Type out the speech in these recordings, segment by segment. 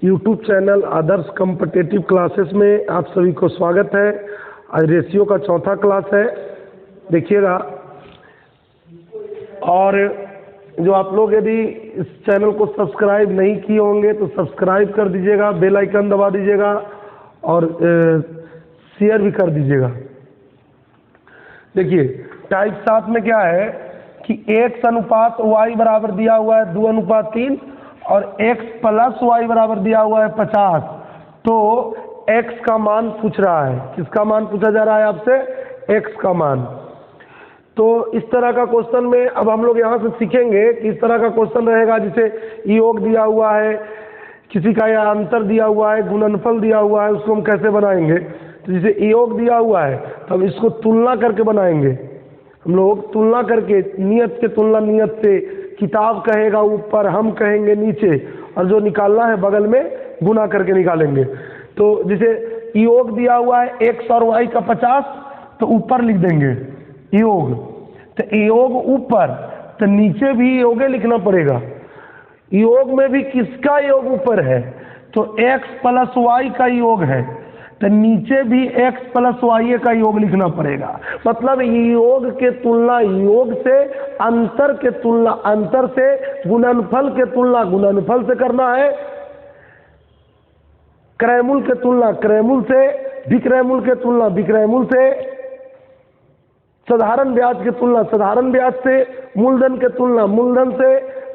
YouTube channel आदर्श competitive classes में आप सभी को स्वागत है। आज रेशियो का चौथा क्लास है, देखिएगा। और जो आप लोग यदि इस चैनल को सब्सक्राइब नहीं किए होंगे तो सब्सक्राइब कर दीजिएगा, बेल आइकन दबा दीजिएगा और शेयर भी कर दीजिएगा। देखिए टाइप 7 में क्या है कि x अनुपात y बराबर दिया हुआ है 2:3 और x प्लस y बराबर दिया हुआ है 50। तो x का मान पूछ रहा है। किसका मान पूछा जा रहा है आपसे? x का मान। तो इस तरह का क्वेश्चन में अब हम लोग यहाँ से सीखेंगे कि इस तरह का क्वेश्चन रहेगा, जिसे योग दिया हुआ है, किसी का या अंतर दिया हुआ है, गुणनफल दिया हुआ है, उसको हम कैसे बनाएंगे। तो जैसे योग दिया हुआ है तो हम इसको तुलना करके बनाएंगे। हम लोग तुलना करके नियत के तुलना नियत से, किताब कहेगा ऊपर, हम कहेंगे नीचे, और जो निकालना है बगल में गुना करके निकालेंगे। तो जैसे योग दिया हुआ है x और y का 50, तो ऊपर लिख देंगे योग। तो योग ऊपर, तो नीचे भी योग लिखना पड़ेगा। योग में भी किसका योग ऊपर है? तो x प्लस y का योग है, तो नीचे भी x प्लस y का योग लिखना पड़ेगा। मतलब योग के तुलना योग से, अंतर के तुलना अंतर से, गुणनफल के तुलना गुणनफल से करना है, क्रयमूल के तुलना क्रयमूल से, विक्रयमूल के तुलना विक्रयमूल से, साधारण ब्याज के तुलना साधारण ब्याज से, मूलधन के तुलना मूलधन से,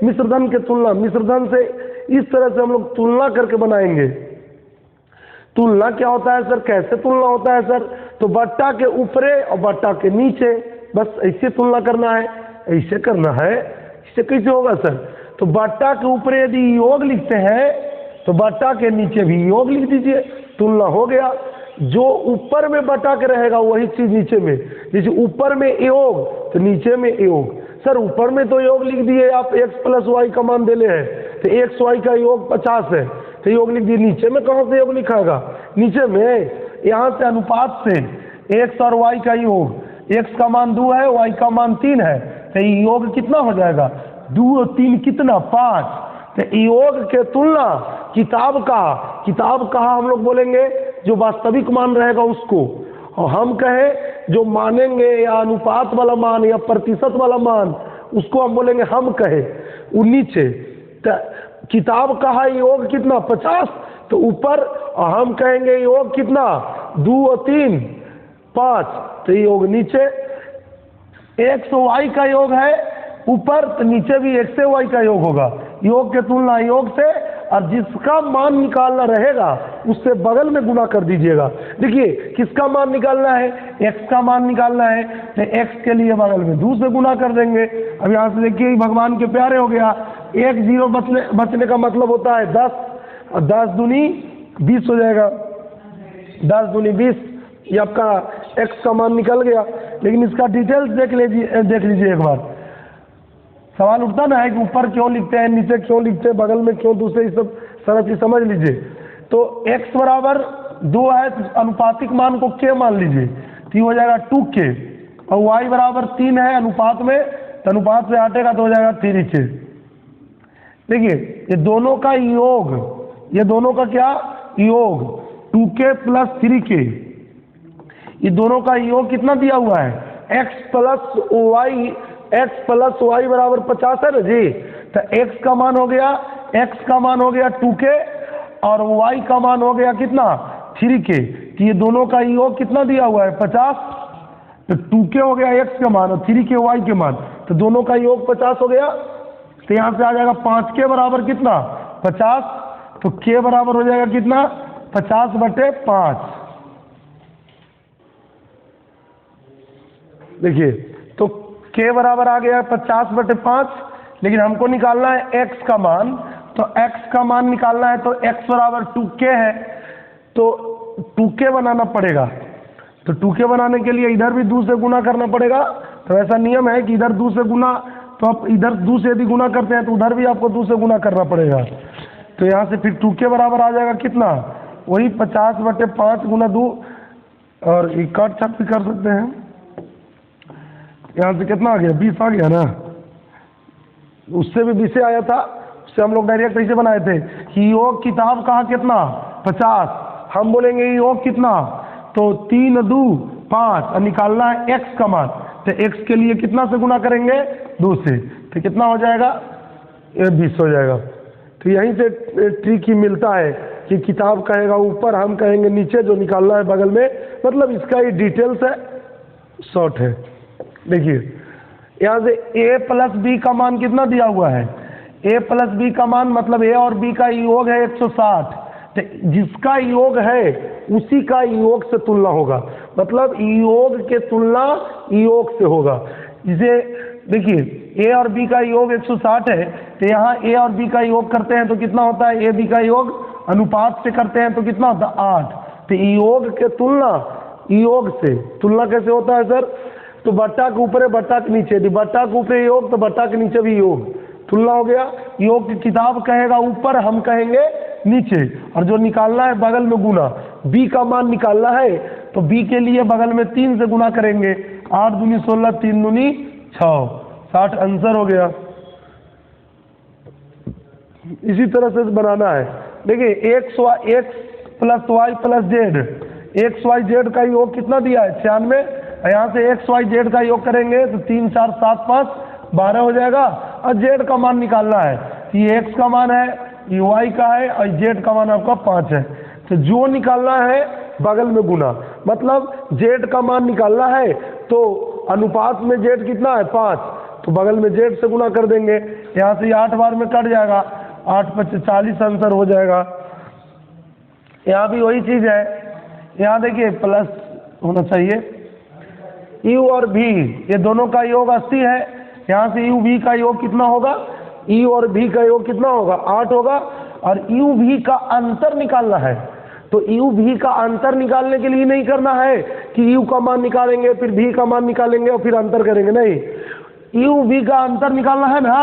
मिश्रधन के तुलना मिश्रधन से। इस तरह से हम लोग तुलना करके बनाएंगे। तुलना क्या होता है सर? कैसे तुलना होता है सर? तो बट्टा के ऊपरे और बट्टा के नीचे, बस ऐसे तुलना करना है। ऐसे करना है, इससे कैसे होगा सर? तो बट्टा के ऊपरे यदि योग लिखते हैं तो बट्टा के नीचे भी योग लिख दीजिए, तुलना हो गया। जो ऊपर में बटा के रहेगा वही चीज नीचे में। जैसे ऊपर में योग तो नीचे में योग। सर ऊपर में तो योग लिख दिए आप, x प्लस वाई का मान देले हैं, तो x y का योग 50 है, तो योग लिख दिए। नीचे में कहाँ से योग लिखाएगा? नीचे में यहाँ से अनुपात से x और y का योग, x का मान 2 है, y का मान 3 है, तो योग कितना हो जाएगा? 2 और 3 कितना? 5। तो योग के तुलना किताब का हम लोग बोलेंगे जो वास्तविक मान रहेगा उसको, और हम कहें जो मानेंगे या अनुपात वाला मान या प्रतिशत वाला मान, उसको हम बोलेंगे हम कहें वो नीचे। तो किताब का है योग कितना? 50, तो ऊपर, और हम कहेंगे योग कितना? 2 और 3 5, तो योग नीचे। x y का योग है ऊपर, तो नीचे भी x से y का योग होगा। योग के तुलना योग से, और जिसका मान निकालना रहेगा उससे बगल में गुना कर दीजिएगा। देखिए किसका मान निकालना है? x का मान निकालना है, तो x के लिए बगल में 2 से गुना कर देंगे। अब यहाँ से देखिए भगवान के प्यारे हो गया। 1 0 बचने का मतलब होता है 10, और 10 दूनी 20 हो जाएगा। 10 दूनी 20, ये आपका x का मान निकल गया। लेकिन इसका डिटेल्स देख लीजिए एक बार। सवाल उठता ना है कि ऊपर क्यों लिखते हैं, नीचे क्यों लिखते हैं, बगल में क्यों दूसरे, ये सब सारा चीज समझ लीजिए। तो x बराबर 2 है, तो अनुपातिक मान को k मान लीजिए, तो हो जाएगा 2k। और y बराबर 3 है अनुपात में, तो अनुपात से हटेगा तो हो जाएगा 3k। देखिए ये दोनों का योग, ये दोनों का क्या योग? 2k plus 3k। ये दोनों का योग कितना दिया हुआ है? x प्लस y बराबर 50 है ना जी। तो x का मान हो गया 2k, और y का मान हो गया कितना? 3k। तो ये दोनों का योग कितना दिया हुआ है? 50। तो 2k हो गया x का मान और 3k y के मान, तो दोनों का योग 50 हो गया। तो यहाँ से आ जाएगा 5k बराबर कितना? 50। तो k बराबर हो जाएगा कितना? 50/5। देखिए तो k बराबर आ गया 50/5। लेकिन हमको निकालना है x का मान, तो x का मान निकालना है तो x बराबर 2k है, तो 2k बनाना पड़ेगा। तो 2k बनाने के लिए इधर भी 2 से गुना करना पड़ेगा। तो ऐसा नियम है कि इधर 2 से गुना, तो आप इधर 2 से यदि गुना करते हैं तो उधर भी आपको 2 से गुना करना पड़ेगा। तो यहाँ से फिर 2k बराबर आ जाएगा कितना? वही 50/5 गुना 2, और काट छाट भी कर सकते हैं। यहाँ से कितना आ गया? 20 आ गया ना, उससे भी 20 आया था। उससे हम लोग डायरेक्ट ऐसे बनाए थे कि योग किताब कहा कितना 50, हम बोलेंगे योग कितना, तो 3 2 5 और निकालना है x का मान, तो x के लिए कितना से गुना करेंगे 2 से, तो कितना हो जाएगा 20 हो जाएगा। तो यहीं से ट्रिक ही मिलता है कि किताब कहेगा ऊपर, हम कहेंगे नीचे, जो निकालना है बगल में, मतलब इसका ही डिटेल्स है, शॉर्ट है। देखिए यहाँ से a प्लस बी का मान कितना दिया हुआ है, a प्लस बी का मान मतलब a और b का योग है 160, तो जिसका योग है उसी का योग से तुलना होगा, मतलब योग के तुलना योग से होगा। इसे देखिए a और b का योग 160 है, तो यहाँ a और b का योग करते हैं तो कितना होता है, a b का योग अनुपात से करते हैं तो कितना होता है 8, तो योग के तुलना योग से, तुलना कैसे होता है सर, तो बट्टा के ऊपर है बट्टा के नीचे, यदि बट्टा के ऊपर योग तो बट्टा के नीचे भी योग, तुलना हो गया। योग की किताब कहेगा ऊपर, हम कहेंगे नीचे, और जो निकालना है बगल में गुना, b का मान निकालना है तो b के लिए बगल में 3 से गुना करेंगे, 8 दूनी 16, 3 दूनी 6, 60 आंसर हो गया। इसी तरह से बनाना है। देखिए x plus y plus z, x y z का योग कितना दिया है 96, यहाँ से एक्स वाई जेड का योग करेंगे तो 3 4 7 5 12 हो जाएगा, और जेड का मान निकालना है, ये एक्स का मान है, ये वाई का है, और जेड का मान आपका 5 है, तो जो निकालना है बगल में गुना, मतलब जेड का मान निकालना है तो अनुपात में जेड कितना है 5, तो बगल में जेड से गुना कर देंगे, यहाँ से 8 बार में कट जाएगा, 8 5 40 आंसर हो जाएगा। यहाँ भी वही चीज़ है, यहाँ देखिए प्लस होना चाहिए, u और v ये दोनों का योग 80 है, यहाँ से u v का योग कितना होगा, u और v का योग कितना होगा 8 होगा, और u v का अंतर निकालना है, तो u v का अंतर निकालने के लिए नहीं करना है कि u का मान निकालेंगे फिर v का मान निकालेंगे और फिर अंतर करेंगे, नहीं, u v का अंतर निकालना है ना,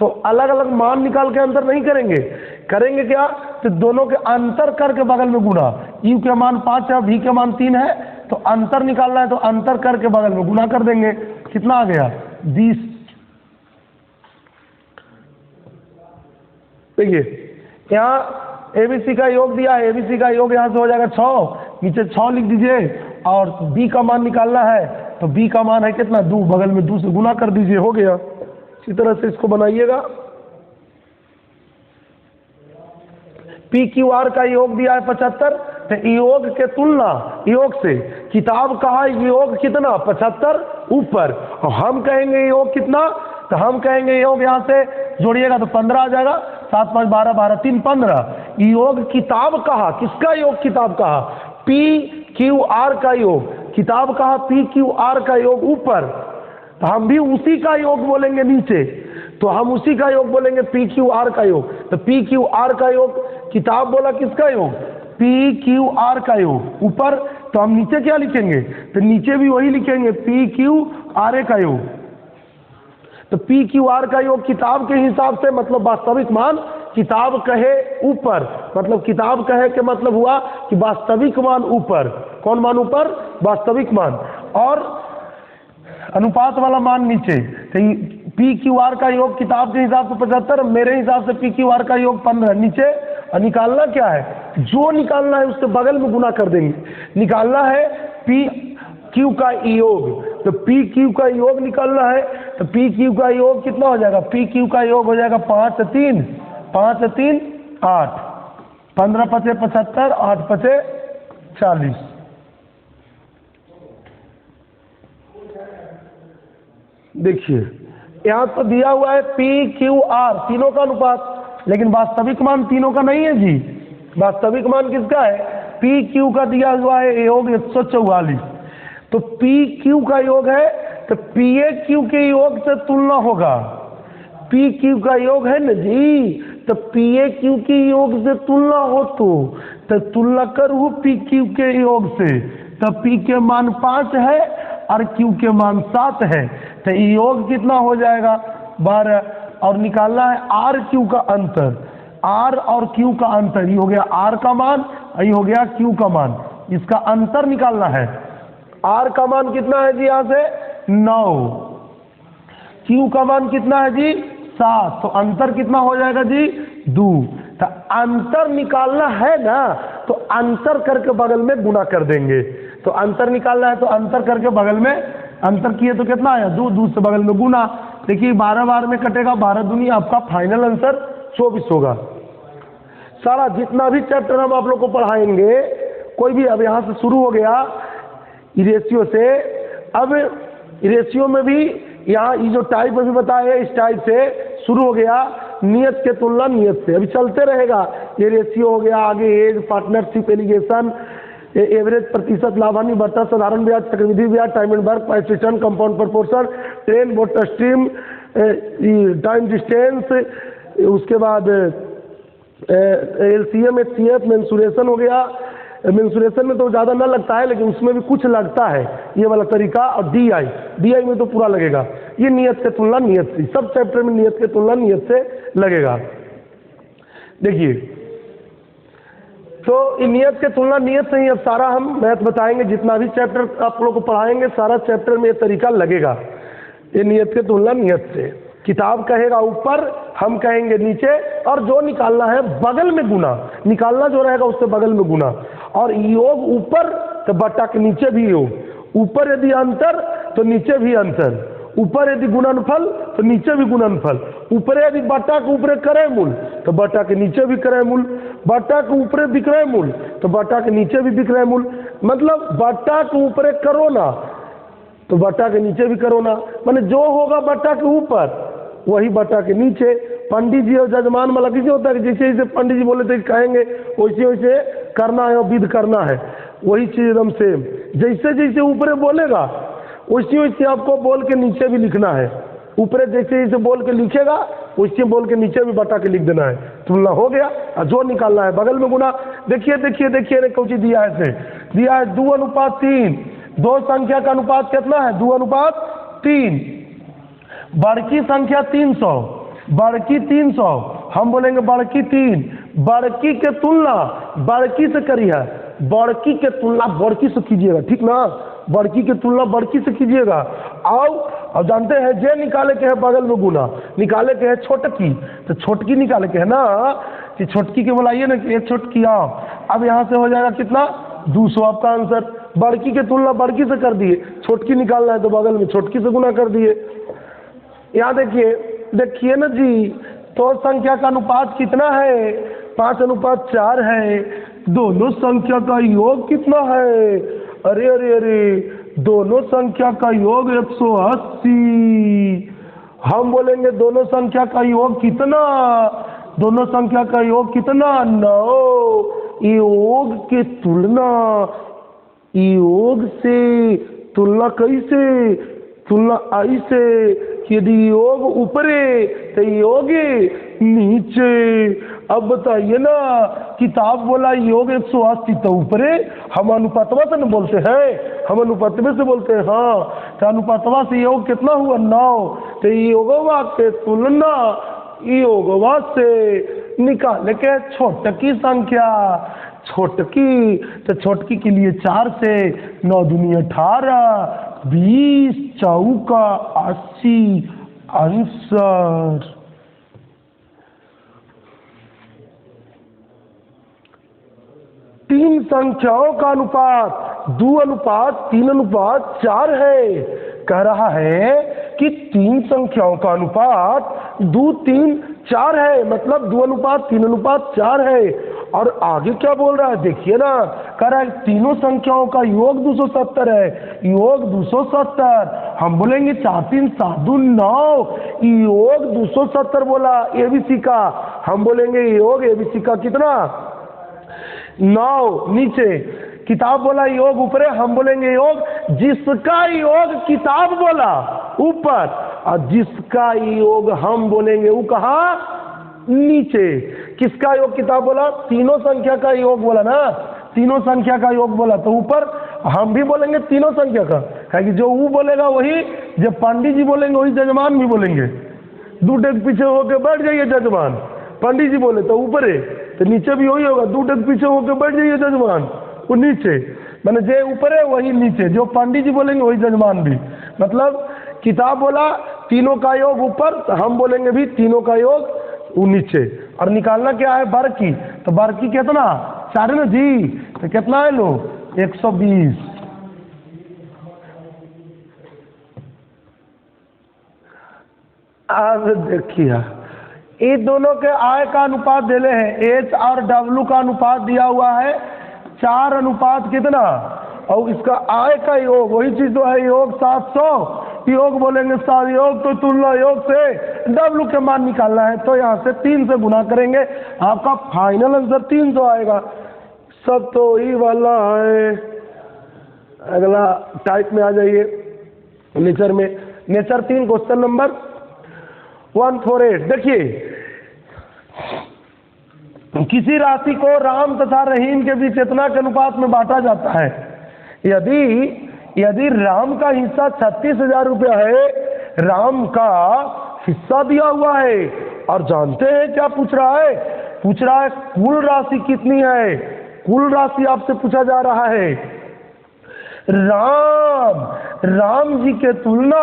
तो अलग अलग मान निकाल के अंतर नहीं करेंगे, करेंगे क्या, तो दोनों के अंतर करके बगल में गुना, u के मान 5 है v के मान 3 है, तो अंतर निकालना है तो अंतर करके बगल में गुना कर देंगे, कितना आ गया 20। देखिए यहाँ ABC का योग दिया है, ABC का योग यहाँ से हो जाएगा 6, नीचे 6 लिख दीजिए, और B का मान निकालना है तो B का मान है कितना 2, बगल में 2 से गुना कर दीजिए, हो गया। इसी तरह से इसको बनाइएगा। PQR का योग दिया है 75, तो योग के तुलना योग से, किताब कहा योग कितना 75 ऊपर, और हम कहेंगे योग कितना, तो हम कहेंगे योग यहाँ से जोड़िएगा तो 15 आ जाएगा, 7 5 12 12 3 15, योग किताब कहा, किसका योग किताब कहा, PQR का योग, किताब कहा PQR का योग ऊपर, तो हम भी उसी का योग बोलेंगे नीचे, तो हम उसी का योग बोलेंगे PQR का योग, तो PQR का योग, किताब बोला किसका योग PQR का योग ऊपर, तो हम नीचे क्या लिखेंगे, तो नीचे भी वही लिखेंगे PQRA का योग, तो PQR का योग किताब के हिसाब से, मतलब वास्तविक मान, किताब कहे ऊपर, मतलब किताब कहे के मतलब हुआ कि वास्तविक मान ऊपर, कौन मान ऊपर, वास्तविक मान, और अनुपात वाला मान नीचे, तो PQR का योग किताब के हिसाब से 75, मेरे हिसाब से PQR का योग 15 नीचे, और निकालना क्या है, जो निकालना है उससे बगल में गुना कर देंगे, निकालना है PQ का योग, तो PQ का योग निकालना है, तो PQ का योग कितना हो जाएगा, PQ का योग हो जाएगा 5 3 5 3 8, 15 5 75, 8 5 40। देखिए यहाँ तो दिया हुआ है PQR तीनों का अनुपात, लेकिन वास्तविक मान तीनों का नहीं है जी, वास्तविक मान किसका है, PQ का दिया हुआ है योग 144, तो PQ का योग है तो PAQ के योग से तुलना होगा, PQ का योग है ना जी, तो PAQ के योग से तुलना हो, तो तुलना करूँ PQ के योग से, तो P के मान 5 है और Q के मान 7 है, तो योग कितना हो जाएगा 12, और निकालना है RQ का अंतर, R और Q का अंतर, ये हो गया R का मान, ये हो गया Q का मान, इसका अंतर निकालना है। R का मान कितना है जी, यहाँ से 9, Q का मान कितना है जी 7, तो अंतर कितना हो जाएगा जी 2। तो अंतर निकालना है ना, तो अंतर करके बगल में गुना कर देंगे। तो अंतर निकालना है तो अंतर करके बगल में अंतर किए तो कितना आया 2, 2 से बगल में गुना। देखिए 12 बार में कटेगा, 12 दूनी आपका फाइनल आंसर 24 होगा। सारा जितना भी चैप्टर हम आप लोग को पढ़ाएंगे, कोई भी, अब यहाँ से शुरू हो गया रेशियो से, अब रेशियो में भी यहाँ ये जो टाइप अभी बताए इस टाइप से शुरू हो गया, नियत के तुलना नियत से, अभी चलते रहेगा। ये रेशियो हो गया, आगे एज, पार्टनरशिप, एलिगेशन, एवरेज, प्रतिशत, लाभान्य, बढ़ता, साधारण ब्याज, चक्रवृद्धि ब्याज, time and work, price return, compound proportion, train, boat stream, time distance, उसके बाद एलसीएम, एचसीएफ, मेंसुरेशन हो गया। मेंसुरेशन में तो ज़्यादा ना लगता है, लेकिन उसमें भी कुछ लगता है ये वाला तरीका। और डीआई में तो पूरा लगेगा। ये नियत के तुलना नियत से, सब चैप्टर में नियत के तुलना नियत से लगेगा। देखिए तो नियत के तुलना नियत से ही अब सारा हम मैथ बताएंगे, जितना भी चैप्टर आप लोग को पढ़ाएंगे सारा चैप्टर में ये तरीका लगेगा। ये नियत के तुलना नियत से, किताब कहेगा ऊपर, हम कहेंगे नीचे, और जो निकालना है बगल में गुना, निकालना जो रहेगा उससे बगल में गुना। और योग ऊपर तो बट्टा के नीचे भी योग, ऊपर यदि अंतर तो नीचे भी अंतर, ऊपर यदि गुणनफल तो नीचे भी गुणनफल, ऊपर यदि बट्टा के ऊपर क्रय मूल तो बट्टा के नीचे भी क्रय मूल, बट्टा के ऊपर विक्रय मूल तो बट्टा के नीचे भी विक्रय मूल। मतलब बट्टा के ऊपर करो ना तो बट्टा के नीचे भी करो ना, माने जो होगा बट्टा के ऊपर वही बट्टा के नीचे। पंडित जी और जजमान वाला किसी होता है कि जैसे जैसे पंडित जी बोले थे कहेंगे वैसे वैसे करना है और विध करना है, वही चीज एकदम सेम। जैसे जैसे ऊपर बोलेगा वैसे वैसे आपको बोल के नीचे भी लिखना है। ऊपर जैसे जैसे बोल के लिखेगा वैसे बोल के नीचे भी बटा के लिख देना है। तुलना हो गया, और जो निकालना है बगल में गुना। देखिए देखिए देखिए कौन चीज दिया है, दिया है 2:3। दो संख्या का अनुपात कितना है 2:3। बड़की संख्या 300, बड़की 300, हम बोलेंगे बड़की 3। बड़की के तुलना बड़की से करी है, बड़की के तुलना बड़की से कीजिएगा, ठीक ना। बड़की के तुलना बड़की से कीजिएगा। और जानते हैं जे निकाले के है बगल में गुना, निकाले के है छोटकी, तो छोटकी निकाले के है ना, कि छोटकी के बुलाइए ना कि एक छोटकी। अब यहाँ से हो जाएगा कितना 200 आपका आंसर। बड़की के तुलना बड़की से कर दिए, छोटकी निकालना है तो बगल में छोटकी से गुना कर दिए। यहाँ देखिए देखिए ना जी, तो संख्या का अनुपात कितना है 5:4 है। दोनों संख्या का योग कितना है, अरे अरे अरे, दोनों संख्या का योग 180। हम बोलेंगे दोनों संख्या का योग कितना, दोनों संख्या का योग कितना 9। योग के तुलना, योग से तुलना कैसे, तुलना ऐसे कि यदि योग ऊपरे तो योग नीचे। अब बताइए ना, किताब बोला योग 180 तो ऊपरे, हम अनुपातवा से न बोलते हैं, हम अनुपातवे से बोलते हैं। हाँ, तो अनुपातवा से योग कितना हुआ 9। तो योगवा के तुलना योगवा से निकाले के छोटकी संख्या, छोटकी, तो छोटकी के लिए 4 से 9 दूनी 18, 20 चौका 80 आंसर। तीन संख्याओं का अनुपात 2:3:4 है। कह रहा है कि तीन संख्याओं का अनुपात 2:3:4 है, मतलब 2:3:4 है। और आगे क्या बोल रहा है देखिए ना, कह रहा है तीनों संख्याओं का योग 270 है, योग 270। हम बोलेंगे 4 3 7 2 9, योग 270 बोला एबीसी का। हम बोलेंगे योग एबीसी का कितना 9। नीचे किताब बोला योग ऊपर, हम बोलेंगे योग जिसका योग किताब बोला ऊपर, और जिसका योग हम बोलेंगे वो कहाँ नीचे। किसका योग किताब बोला, तीनों संख्या का योग बोला ना, तीनों संख्या का योग बोला तो ऊपर हम भी बोलेंगे तीनों संख्या का, है कि जो वो बोलेगा वही, जब पंडित जी बोलेंगे वही जजमान भी बोलेंगे। 2 डेग पीछे होके बैठ जाइए जजमान, पंडित जी बोले तो ऊपर है, तो नीचे भी वही होगा, 2 डेग पीछे होके बैठ जाइए जजमान, वो नीचे। मैंने जो ऊपर है वही नीचे, जो पंडित जी बोलेंगे वही जजमान भी। मतलब किताब बोला तीनों का योग ऊपर, तो हम बोलेंगे भी तीनों का योग नीचे। और निकालना क्या है वर्ग की, तो वर्ग की कितना 4 है ना जी, तो कितना है लो 120। अब देखिए ये दोनों के आय का अनुपात दिले हैं, एच और डब्ल्यू का अनुपात दिया हुआ है 4 अनुपात कितना, और इसका आय का योग वही चीज तो है योग 700, योग बोलेंगे सार योग, तो तुलना योग से डब्ल्यू के मान निकालना है, तो यहाँ से 3 से गुना करेंगे, आपका फाइनल आंसर 300 आएगा। सब तो ही वाला है। अगला टाइप में आ जाइए, नेचर में, नेचर 3 क्वेश्चन नंबर 148। देखिए किसी राशि को राम तथा रहीम के बीच इतना के अनुपात में बांटा जाता है, यदि राम का हिस्सा 36,000 रुपया है, राम का हिस्सा दिया हुआ है, और जानते हैं क्या पूछ रहा है, पूछ रहा है कुल राशि कितनी है, कुल राशि आपसे पूछा जा रहा है। राम जी के तुलना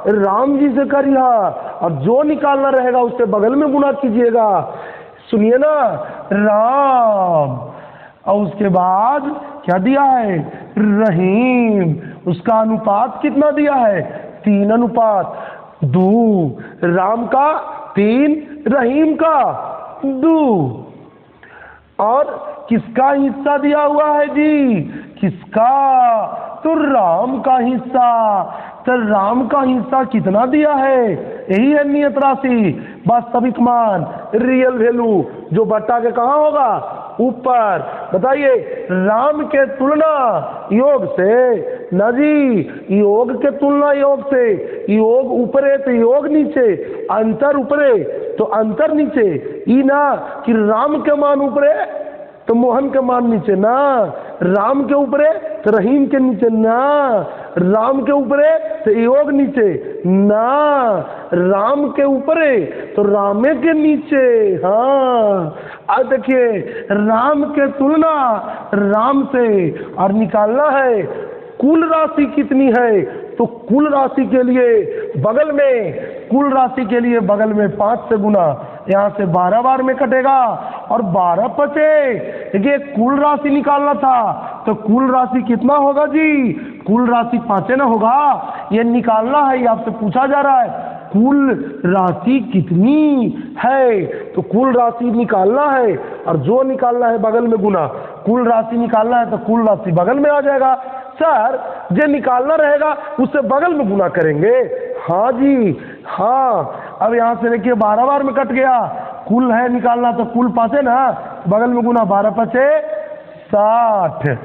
राम जी से करिए, और जो निकालना रहेगा उससे बगल में गुना कीजिएगा। सुनिए ना, राम, और उसके बाद क्या दिया है रहीम, उसका अनुपात कितना दिया है 3:2, राम का 3, रहीम का 2। और किसका हिस्सा दिया हुआ है जी, किसका, तो राम का हिस्सा, तो राम का हिस्सा कितना दिया है, यही है नियत राशि, वास्तविक मान, रियल वैल्यू, जो बट्टा के कहाँ होगा ऊपर। बताइए राम के तुलना योग से, ना जी, योग के तुलना योग से, योग ऊपरे तो योग नीचे, अंतर ऊपरे तो अंतर नीचे, ई ना कि राम के मान ऊपरे तो मोहन के मान नीचे ना, राम के ऊपरे तो रहीम के नीचे ना, राम के ऊपरे तो योग नीचे ना, राम के ऊपरे तो रामे के नीचे। हाँ अब देखिए राम के तुलना राम से, और निकालना है कुल राशि कितनी है, तो कुल राशि के लिए बगल में, कुल राशि के लिए बगल में 5 से गुना, यहाँ से 12 बार में कटेगा, और 12 बचे। देखिए कुल राशि निकालना था, तो कुल राशि कितना होगा जी, कुल राशि 5 ना होगा, ये निकालना है, ये आपसे पूछा जा रहा है कुल राशि कितनी है, तो कुल राशि निकालना है, और जो निकालना है बगल में गुना, कुल राशि निकालना है तो कुल राशि बगल में आ जाएगा। सर जो निकालना रहेगा उससे बगल में गुना करेंगे। हाँ जी हाँ, अब यहाँ से देखिए 12 बार में कट गया, कुल है निकालना तो कुल 5 है ना, बगल में गुना, 12 5 60,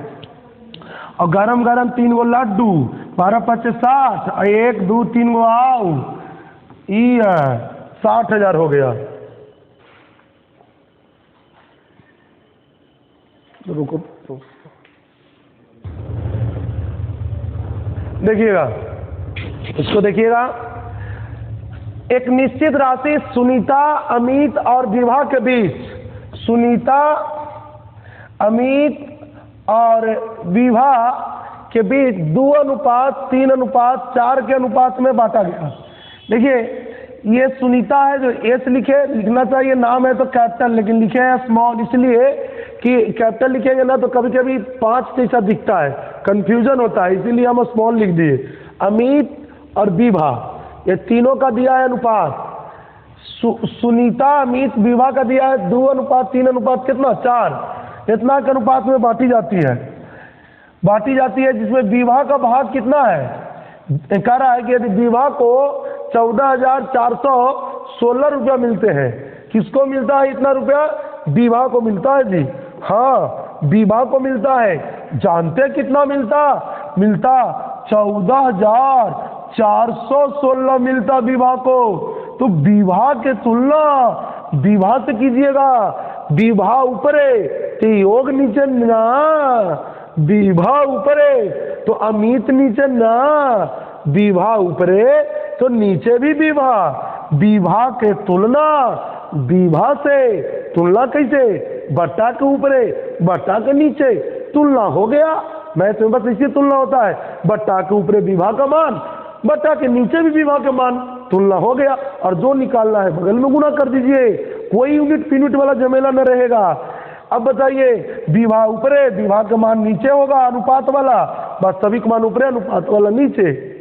और गरम गरम 3 गो लड्डू, 12 5 60, 1 2 3 गो आओ, 60,000 हो गया। रुको देखिएगा, इसको देखिएगा, एक निश्चित राशि सुनीता, अमित और विभा के बीच, सुनीता, अमित और विभा के बीच 2:3:4 के अनुपात में बांटा गया। देखिए ये सुनीता है, जो एस लिखना चाहिए, नाम है तो कैपिटल, लेकिन लिखे हैं स्मॉल, इसलिए कि कैपिटल लिखेंगे ना तो कभी कभी 5 जैसा दिखता है, कंफ्यूजन होता है, इसीलिए हम स्मॉल लिख दिए। अमित और विभा, ये तीनों का दिया है अनुपात, सुनीता, अमित, विभा का दिया है 2:3 कितना 4, इतना के अनुपात में बांटी जाती है, जिसमें विभा का भाग कितना है, कह रहा है कि यदि विभा को 14,416 रुपया मिलते हैं, किसको मिलता है इतना रुपया, विभा को मिलता है जी, हाँ विभा को मिलता है। जानते कितना मिलता, 14,416 मिलता विभा को। तो विभा के तुलना विभा से कीजिएगा, विभा ऊपरे तो योग नीचे ना, विभा ऊपरे तो अमित नीचे ना, विभा ऊपरे तो नीचे भी विभा, विभा के तुलना विभा से, तुलना कैसे, बट्टा के ऊपरे बट्टा के नीचे, तुलना हो गया। मैथ में बस इसी तुलना होता है, बट्टा के ऊपरे विभा का मान, बट्टा के नीचे भी विभा का मान। तुलना हो गया, और जो निकालना है बगल में गुना कर दीजिए, कोई यूनिट पिनिट वाला झमेला न रहेगा। अब बताइए, विभा ऊपरे, विभा का मान नीचे होगा अनुपात वाला, वास्तविक मान ऊपरे, अनुपात वाला नीचे,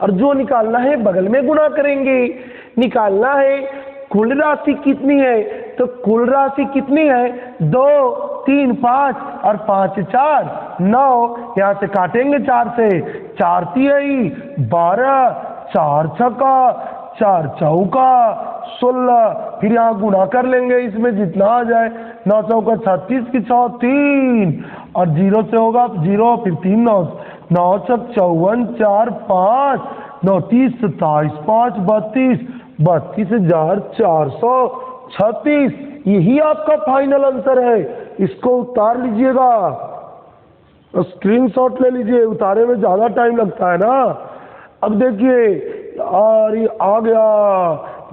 और जो निकालना है बगल में गुना करेंगे। निकालना है कुल राशि कितनी है, तो कुल राशि कितनी है, 2 3 5 और 5 4 9, यहां से काटेंगे 4 से, 4 तिहाई 12, 4 छक्का 4 चौका 16, फिर यहाँ गुणा कर लेंगे, इसमें जितना आ जाए, 9 चौका 36 की 6 3, और 0 से होगा 0, फिर 3 9 9 छक 54 4 5 9 30 27 5 32 32,436, यही आपका फाइनल आंसर है। इसको उतार लीजिएगा, स्क्रीनशॉट ले लीजिए, उतारे में ज्यादा टाइम लगता है ना। अब देखिए और ये आ गया,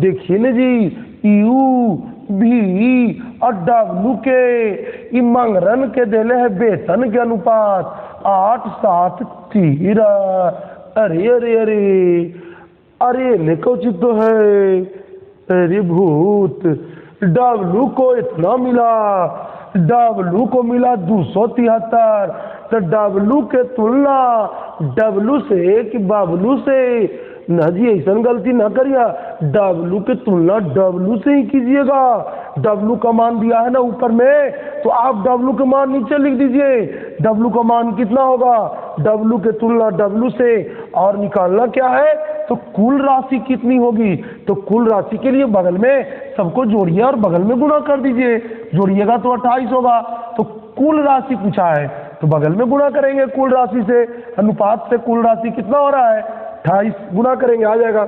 देखिए ना जी, यू भी और डब्लू के मंगरन के देले है वेतन के अनुपात 8 7 13। अरे अरे अरे अरे निकोचित तो है, अरे भूत, डब्लू को इतना मिला, डब्लू को मिला 273, तो डब्लू के तुलना डब्लू से कि बबलू से, ना जी ऐसा गलती ना करिए, डब्लू के तुलना डब्लू से ही कीजिएगा। डब्लू का मान दिया है ना ऊपर में, तो आप डब्लू का मान नीचे लिख दीजिए, डब्लू का मान कितना होगा, डब्लू के तुलना डब्लू से, और निकालना क्या है, तो कुल राशि कितनी होगी, तो कुल राशि के लिए बगल में सबको जोड़िए और बगल में गुणा कर दीजिए, जोड़िएगा तो 28 होगा, तो कुल राशि पूछा है तो बगल में गुणा करेंगे कुल राशि से, अनुपात से कुल राशि कितना हो रहा है 28, गुणा करेंगे आ जाएगा,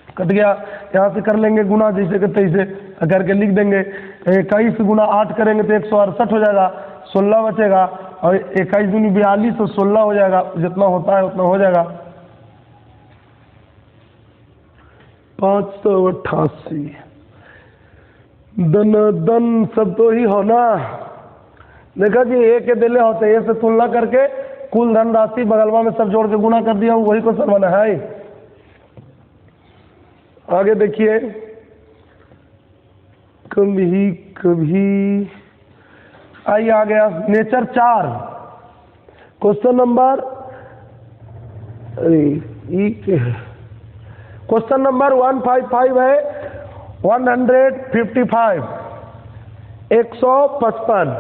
कट गया, यहाँ से कर लेंगे गुना जैसे कि तैसे करके लिख देंगे, 21 गुना 8 करेंगे तो 168 हो जाएगा, 16 बचेगा, और 21 दूनी 42 तो 16 हो जाएगा, जितना होता है उतना हो जाएगा, 588। दन दन सब तो ही होना, देखा जी एक के दिले होते, ये से तुलना करके कुल धन राशि बगलवा में सब जोड़ के गुना कर दिया, वही को सरवाना है। आगे देखिए, कभी कभी आई आ गया nature 4, question number, question number 155 है, 155, 155,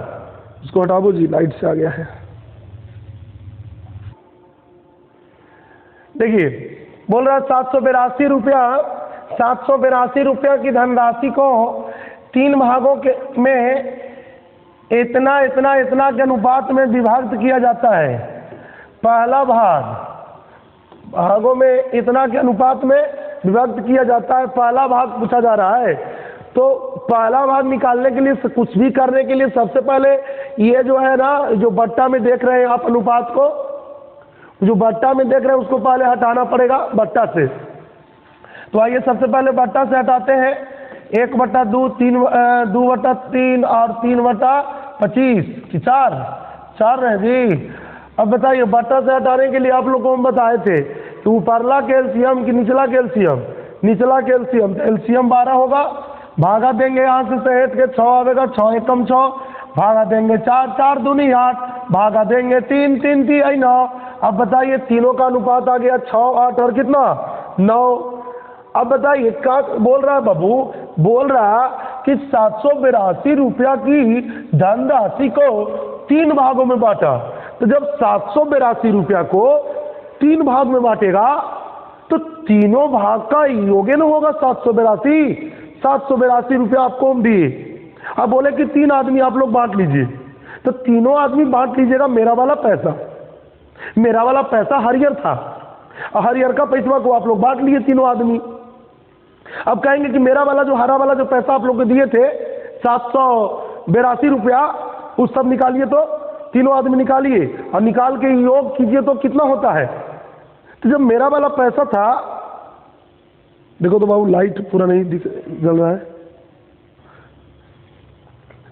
इसको हटाओ जी, लाइट से आ गया है। देखिए बोल रहा है 782 रुपया, 782 रुपया की धनराशि को 3 भागों के में इतना इतना इतना के अनुपात में विभाजित किया जाता है। पहला भाग भागों में इतना के अनुपात में विभक्त किया जाता है, पहला भाग पूछा जा रहा है। तो पहला भाग निकालने के लिए, कुछ भी करने के लिए सबसे पहले ये जो है ना, जो बट्टा में देख रहे हैं आप अनुपात को, जो बट्टा में देख रहे हैं उसको पहले हटाना पड़ेगा बट्टा से। तो आइए सबसे पहले बट्टा से हटाते हैं, 1/2, 2/3 और 3/25 की 4 रहे जी। अब बताइए बट्टा से हटाने के लिए आप लोगों को हम बताए थे कि ऊपरला के एलसीएम की निचला के एलसीएम, निचला के एलसीएम, तो एलसीएम 12 होगा, भागा देंगे यहाँ से सहेट के 6 आएगा, 6 एकम 6, भागा देंगे 4, 4 दूनी 8, भागा देंगे 3, 3 3 9। अब बताइए तीनों का अनुपात आ गया 6 8 और कितना 9। अब बताइए क्या बोल रहा है बाबू, बोल रहा कि 782 रुपया की धनराशि को 3 भागों में बांटा। तो जब 782 रुपया को 3 भाग में बांटेगा तो तीनों भाग का योगन होगा 782। 782 रुपया आपको हम दिए, अब बोले कि 3 आदमी आप लोग बांट लीजिए, तो तीनों आदमी बांट लीजिएगा मेरा वाला पैसा। मेरा वाला पैसा हरियर था, हरियर का पैसा को आप लोग बांट लिए तीनों आदमी। अब कहेंगे कि मेरा वाला जो हरा वाला जो पैसा आप लोग को दिए थे 782 रुपया, उस सब निकालिए, तो तीनों आदमी निकालिए और निकाल के योग कीजिए तो कितना होता है। तो जब मेरा वाला पैसा था, देखो तो बाबू लाइट पूरा नहीं जल रहा है,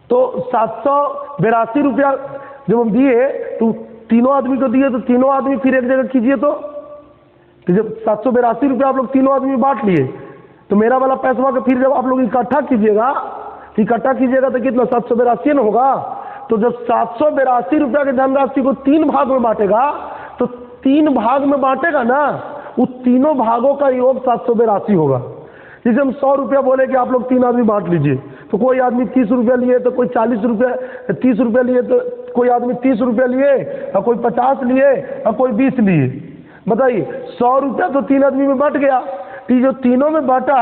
तो 782 रुपया जब हम दिए तो तीनों आदमी को दिए, तो तीनों आदमी फिर एक जगह कीजिए तो तो जब 782 रुपया आप लोग तीनों आदमी बांट लिए, तो मेरा वाला पैसा का फिर जब आप लोग इकट्ठा कीजिएगा तो कितना 782 ना होगा। तो जब 782 रुपया की धनराशि को 3 भाग में बांटेगा, तो 3 भाग में बांटेगा ना, उस तीनों भागों का योग 782 होगा। जैसे हम 100 रुपया बोले कि आप लोग 3 आदमी बांट लीजिए, तो कोई आदमी 30 रुपया लिए, तो कोई 40 रुपया 30 रुपया लिए, तो कोई आदमी 30 रुपया लिए, और कोई 50 लिए, और कोई 20 लिए। बताइए 100 रुपया तो 3 आदमी में बांट गया, तो जो तीनों में बांटा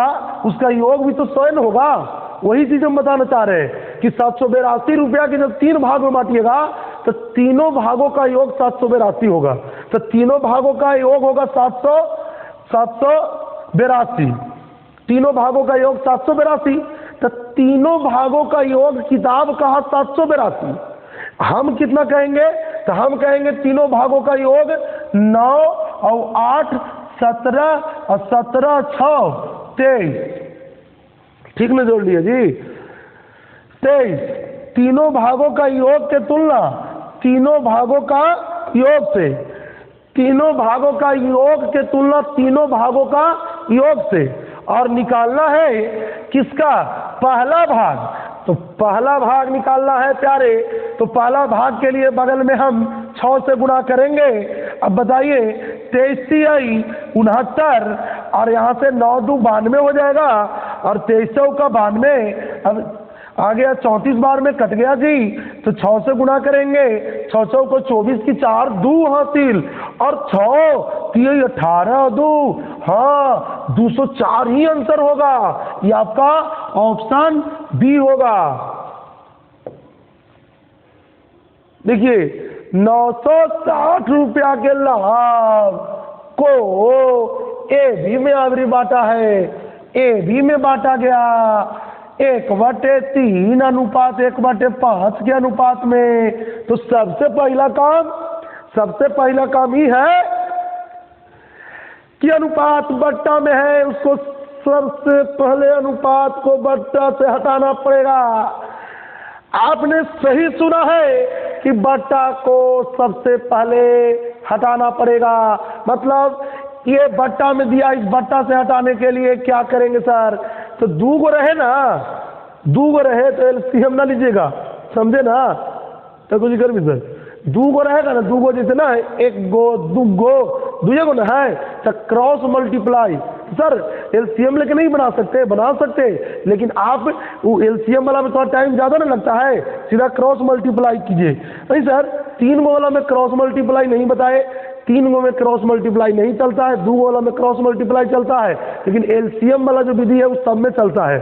उसका योग भी तो 100 होगा। वही चीज हम बताना चाह रहे हैं कि 782 रुपया के जब 3 भाग में बांटिएगा, तो तीनों भागों का योग 782 होगा। तो तीनों भागों का योग होगा 782, तीनों भागों का योग 782। तो तीनों भागों का योग किताब कहा 782। हम कितना कहेंगे? तो हम कहेंगे तीनों भागों का योग 9 और 8 17 और 17 6 23। ठीक में जोड़ लिया जी, 23। तीनों भागों का योग के तुलना तीनों भागों का योग से, तीनों भागों का योग के तुलना तीनों भागों का योग से, और निकालना है किसका? पहला भाग। तो पहला भाग निकालना है प्यारे, तो पहला भाग के लिए बगल में हम 6 से गुणा करेंगे। अब बताइए 23 आई 69, और यहाँ से 9 2 92 हो जाएगा, और 23 का 92, अब आ गया 34 बार में कट गया जी, तो 6 से गुणा करेंगे। 6 को 24 की 4 2 हासिल, और 6 3 18 2, हाँ 204 ही आंसर होगा। ये आपका ऑप्शन बी होगा। देखिए 960 रुपया के लाभ को ए बी में आवरी बांटा है, ए बी में बांटा गया 1/3 अनुपात 1/5 के अनुपात में। तो सबसे पहला काम ही है कि अनुपात बट्टा में है, उसको सबसे पहले अनुपात को बट्टा से हटाना पड़ेगा। आपने सही सुना है कि बट्टा को सबसे पहले हटाना पड़ेगा। मतलब ये बट्टा में दिया, इस बट्टा से हटाने के लिए क्या करेंगे सर? तो 2 गो रहे ना, 2 गो रहे तो एलसीएम ना लीजिएगा, समझे ना? तो कुछ कर भी सर 2 गो रहेगा ना, 2 गो जैसे ना 1 गो 2 गो 2 गो ना है, तो क्रॉस मल्टीप्लाई। सर एलसीएम लेके नहीं बना सकते, लेकिन आप वो एलसीएम वाला में थोड़ा टाइम ज़्यादा ना लगता है, सीधा क्रॉस मल्टीप्लाई कीजिए। नहीं सर 3 गो वाला में क्रॉस मल्टीप्लाई नहीं बताए, 3 गो में क्रॉस मल्टीप्लाई नहीं चलता है, 2 गो वाला में क्रॉस मल्टीप्लाई चलता है, लेकिन एलसीएम वाला जो विधि है उस सब में चलता है।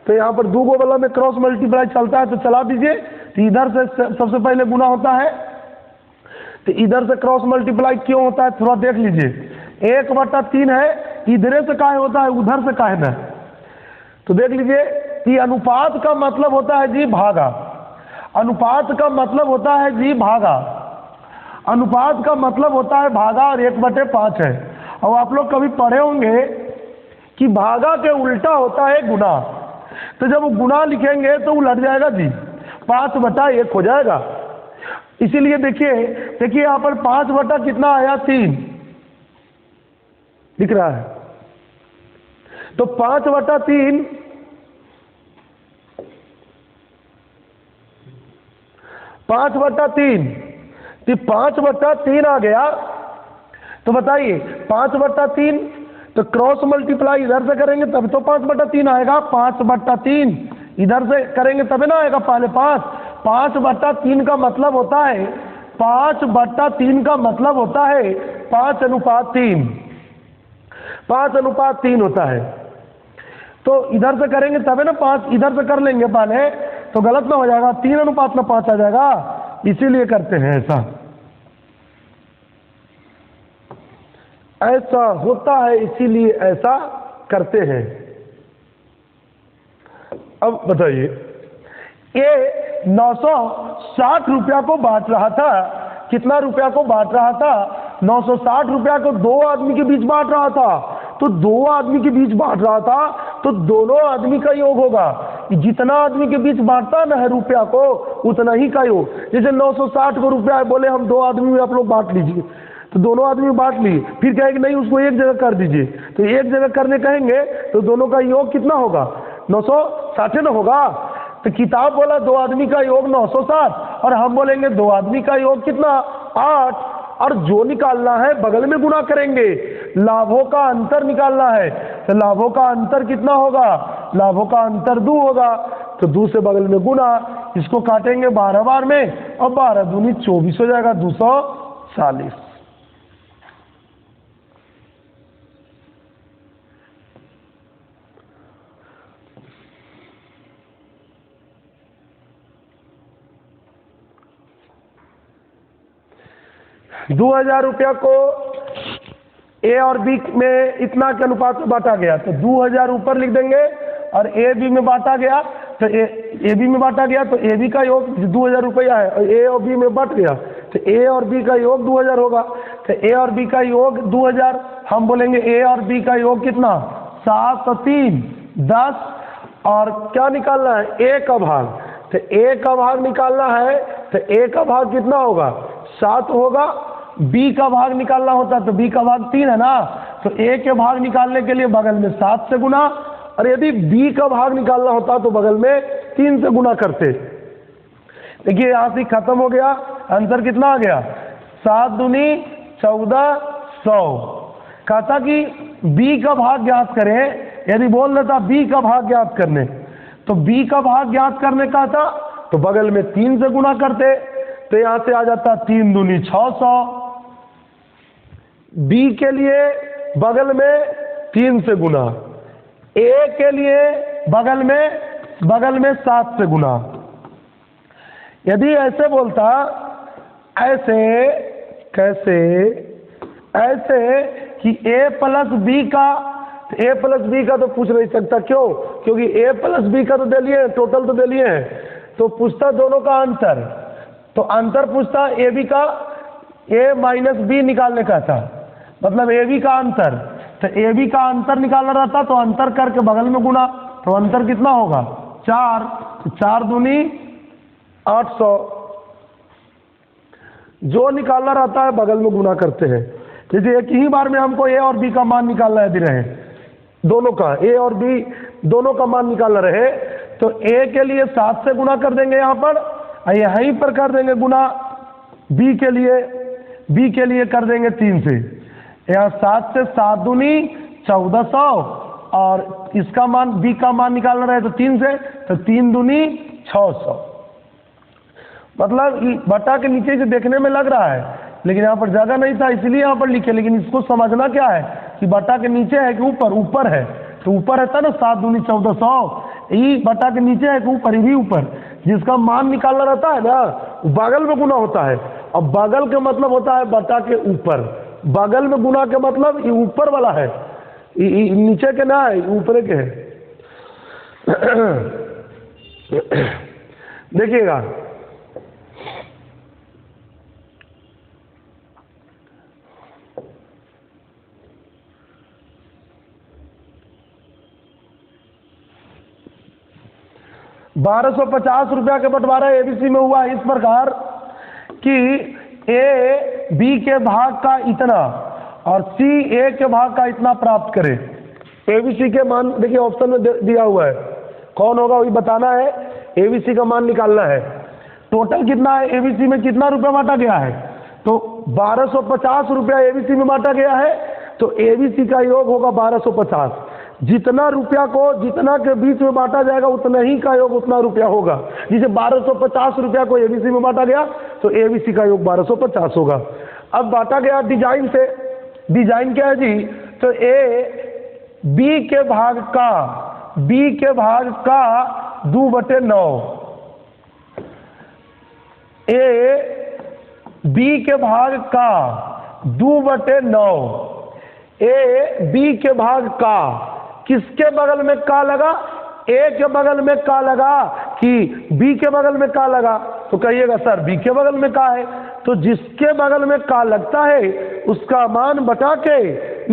तो यहाँ पर 2 गो वाला में क्रॉस मल्टीप्लाई चलता है, तो चला दीजिए। तो इधर से सबसे पहले गुना होता है, तो इधर से क्रॉस मल्टीप्लाई क्यों होता है थोड़ा देख लीजिए। 1/3 है, इधर से काहे होता है, उधर से काहे ना? तो देख लीजिए कि अनुपात का मतलब होता है जी भागा, अनुपात का मतलब होता है जी भागा, अनुपात का मतलब होता है भागा, और 1/5 है। और आप लोग कभी पढ़े होंगे कि भागा के उल्टा होता है गुना। तो जब गुना लिखेंगे तो उलट जाएगा जी, 5/1 हो जाएगा। इसीलिए देखिए यहाँ पर 5 कितना आया 3 दिख रहा है, तो 5/3 तो 5/3 आ गया। तो बताइए 5/3, तो क्रॉस मल्टीप्लाई इधर से करेंगे तब तो 5/3 आएगा। 5/3 इधर से करेंगे तब ना आएगा, पहले 5/3 का मतलब होता है 5/3 का मतलब होता है 5:3, 5:3 होता है। तो इधर से करेंगे तब है ना 5, इधर से कर लेंगे पहले तो गलत ना हो जाएगा, 3:5 आ जाएगा, इसीलिए करते हैं ऐसा। ऐसा होता है, इसीलिए ऐसा करते हैं। अब बताइए ये 960 रुपया को बांट रहा था, कितना रुपया को बांट रहा था? 960 रुपया को 2 आदमी के बीच बांट रहा था। तो 2 आदमी के बीच बांट रहा था, तो दोनों आदमी का योग होगा। जितना आदमी के बीच बांटता ना है रुपया को, उतना ही का योग। जैसे 960 को रुपया है, बोले हम 2 आदमी में आप लोग बांट लीजिए, तो दोनों आदमी बांट लिए, फिर कहेंगे नहीं उसको एक जगह कर दीजिए, तो एक जगह करने कहेंगे तो दोनों का योग कितना होगा? 960 ना होगा। तो किताब बोला दो आदमी का योग 960 और हम बोलेंगे दो आदमी का योग कितना? 8। और जो निकालना है बगल में गुना करेंगे, लाभों का अंतर निकालना है, तो लाभों का अंतर कितना होगा? लाभों का अंतर 2 होगा, तो 2 से बगल में गुना, इसको काटेंगे 12 बार में और 12 दूनी 24 हो जाएगा, 240। ₹2000 को ए और बी में इतना के अनुपात में बांटा गया, तो 2000 ऊपर लिख देंगे, और ए बी में बांटा गया तो ए बी में बांटा गया तो ए बी का योग 2000 रुपया है, और ए और बी में बट गया तो ए और बी का योग 2000 होगा। तो ए और बी का योग 2000, हम बोलेंगे ए और बी का योग कितना? 7 और 3 10, और क्या निकालना है? ए का भाग। तो ए का भाग निकालना है, तो ए का भाग कितना होगा? 7 होगा। बी का भाग निकालना होता तो बी का भाग 3 है ना, तो ए के भाग निकालने के लिए बगल में 7 से गुना, और यदि बी का भाग निकालना होता तो बगल में 3 से गुना करते। देखिए यहां से खत्म हो गया, आंसर कितना आ गया? 7 दूनी 1400। कहता कि बी का भाग ज्ञात करें, यदि बोल देता बी का भाग ज्ञात करने, तो बी का भाग ज्ञात करने का था तो बगल में 3 से गुना करते, तो यहां से आ जाता 3 दूनी 600। बी के लिए बगल में 3 से गुना, ए के लिए बगल में 7 से गुना। यदि ऐसे बोलता, ऐसे कैसे? ऐसे कि a प्लस बी का, a प्लस बी का तो पूछ नहीं सकता, क्यों? क्योंकि a प्लस बी का तो दे लिए, टोटल तो दे लिए हैं, तो पूछता दोनों का अंतर, तो अंतर पूछता ए बी का, a माइनस बी निकालने का था, मतलब ए बी का अंतर। तो ए बी का अंतर निकालना रहता तो अंतर करके बगल में गुना, तो अंतर कितना होगा? 4, तो 4 दूनी 800। जो निकालना रहता है बगल में गुना करते हैं। जैसे एक ही बार में हमको ए और बी का मान निकालना यदि रहे, दोनों का ए और बी दोनों का मान निकालना रहे, तो ए के लिए 7 से गुना कर देंगे यहाँ पर, यहीं पर कर देंगे गुना। बी के लिए कर देंगे 3 से, यहाँ 7 से 7 दूनी 1400, और इसका मान बी का मान निकालना रहे तो 3 से, तो 3 दूनी 600। मतलब बटा के नीचे जो देखने में लग रहा है, लेकिन यहाँ पर जगह नहीं था इसलिए यहाँ पर लिखे, लेकिन इसको समझना क्या है कि बटा के नीचे है कि ऊपर? ऊपर है, तो ऊपर रहता ना 7 दूनी 1400, ये बटा के नीचे है कि ऊपर? ये भी ऊपर। जिसका मान निकालना रहता है ना बगल में गुना होता है, और बगल का मतलब होता है बटा के ऊपर, बगल में गुना के मतलब ये ऊपर वाला है, नीचे के ना है, ऊपर के है। देखिएगा, ₹1250 का बंटवारा एबीसी में हुआ इस प्रकार कि ए बी के भाग का इतना और सी ए के भाग का इतना प्राप्त करे। एबीसी के मान देखिए ऑप्शन में दिया हुआ है, कौन होगा वही बताना है, एबीसी का मान निकालना है। टोटल कितना है? एबीसी में कितना रुपया बांटा गया है? तो ₹1250 एबीसी में बांटा गया है, तो एबीसी का योग होगा 1250। जितना रुपया को जितना के बीच में बांटा जाएगा उतना ही का योग उतना रुपया होगा। जिसे ₹1250 को एबीसी में बांटा गया तो एबीसी का योग 1250 होगा। अब बांटा गया डिजाइन से, डिजाइन क्या है जी? तो ए बी के भाग का 2/9, ए बी के भाग का 2/9, ए बी के भाग का किसके बगल में का लगा? ए के बगल में का लगा कि बी के बगल में का लगा? तो कहिएगा सर बी के बगल में का है, तो जिसके बगल में का लगता है उसका मान बटा के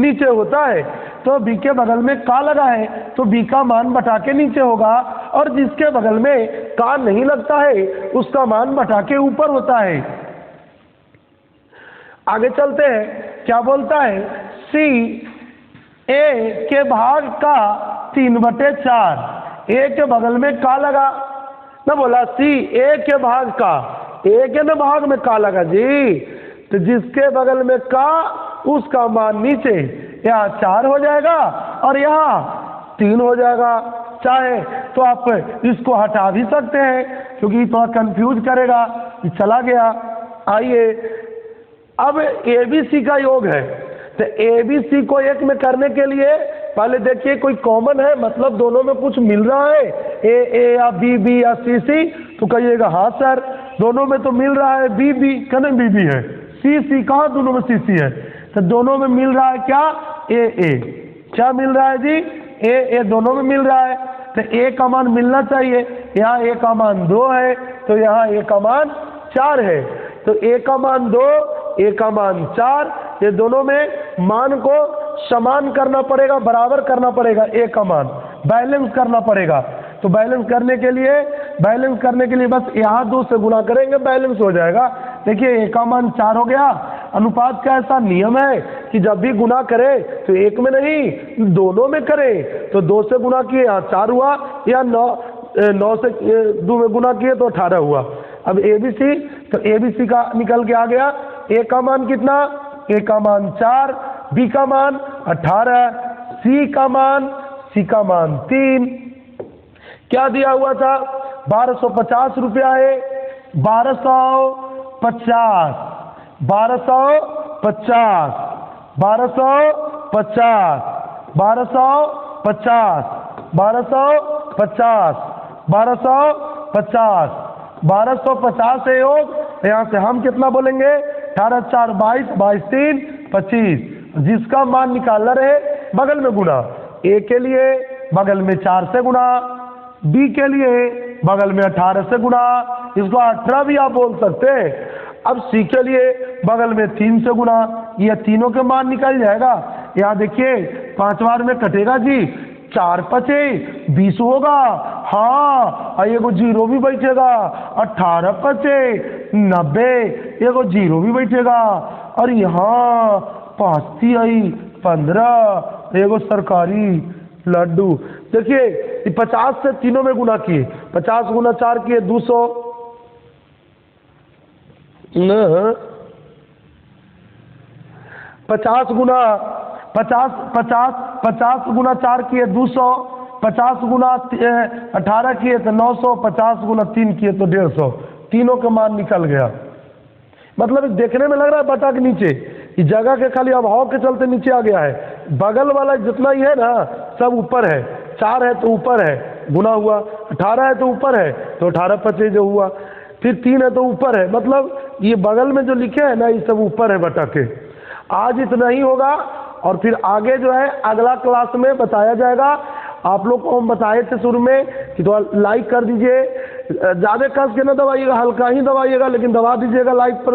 नीचे होता है। तो बी के बगल में का लगा है तो बी का मान बटा के नीचे होगा, और जिसके बगल में का नहीं लगता है उसका मान बटा के ऊपर होता है। आगे चलते हैं, क्या बोलता है, सी ए के भाग का 3/4, ए के बगल में का लगा ना, बोला सी ए के भाग का, ए के ना भाग में का लगा जी, तो जिसके बगल में का उसका मान नीचे, यहाँ 4 हो जाएगा और यहाँ 3 हो जाएगा। चाहे तो आप इसको हटा भी सकते हैं क्योंकि थोड़ा कंफ्यूज करेगा, ये चला गया। आइए अब एबीसी का योग है, तो एबीसी को एक में करने के लिए पहले देखिए कोई कॉमन है, मतलब दोनों में कुछ मिल रहा है, ए या बी या सी, तो कहिएगा हाँ सर दोनों में तो मिल रहा है, बी कहने बी है, सी कहाँ दोनों में सी है, तो दोनों में मिल रहा है क्या, ए क्या मिल रहा है जी, ए दोनों में मिल रहा है, तो ए का मान मिलना चाहिए, यहाँ ए का मान 2 है तो यहाँ ए का मान 4 है, तो ए का मान 2, ए का मान 4, ये दोनों में मान को समान करना पड़ेगा, बराबर करना पड़ेगा, ए का मान बैलेंस करना पड़ेगा। तो बैलेंस करने के लिए बस यहाँ 2 से गुणा करेंगे, बैलेंस हो जाएगा। देखिए ए का मान 4 हो गया। अनुपात का ऐसा नियम है कि जब भी गुना करे तो एक में नहीं दोनों में करे, तो 2 से गुना किए यहाँ 4 हुआ, या 9 से 2 में गुना किए तो 18 हुआ। अब एबीसी, तो एबीसी का निकल के आ गया, ए का मान कितना, ए का मान 4, बी का मान 18, सी का मान 3। क्या दिया हुआ था, 1250 रुपया है, 1250 है योग। यहाँ से हम कितना बोलेंगे, 18 4 22, 22 3 25, जिसका मान निकालना रहे बगल में गुना, ए के लिए बगल में 4 से गुना, बी के लिए बगल में 18 से गुना, इसको 18 भी आप बोल सकते हैं। अब सी के लिए बगल में 3 से गुना, ये तीनों के मान निकल जाएगा। यहाँ देखिए 5 बार में कटेगा जी, 4 5 20 होगा, हाँ ये को 0 भी बैठेगा, 18 5 90, ये को 0 भी बैठेगा, और यहाँ 5 आई 15, ये को सरकारी लड्डू। देखिए 50 से तीनों में गुना किए, 50 गुना 4 किए 200, 50 गुना 4 किए 200, 50 गुना 18 किए तो 900, 50 गुना 3 किए तो 150, तीनों का मान निकल गया। मतलब देखने में लग रहा है बटा के नीचे, इस जगह के खाली अभाव के चलते नीचे आ गया है, बगल वाला जितना ही है ना सब ऊपर है, 4 है तो ऊपर है गुना हुआ, 18 है तो ऊपर है तो 18 25 जो हुआ, फिर 3 है तो ऊपर है, मतलब ये बगल में जो लिखे हैं ना ये सब ऊपर है बटा के। आज इतना ही होगा और फिर आगे जो है अगला क्लास में बताया जाएगा। आप लोग को हम बताए थे शुरू में कि तो लाइक कर दीजिए, ज़्यादा कस के ना दबाइएगा, हल्का ही दबाइएगा लेकिन दबा दीजिएगा लाइक पर,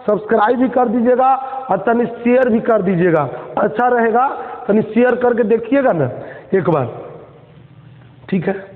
सब्सक्राइब भी कर दीजिएगा और तनि शेयर भी कर दीजिएगा, अच्छा रहेगा। तनि शेयर करके देखिएगा ना एक बार, ठीक है।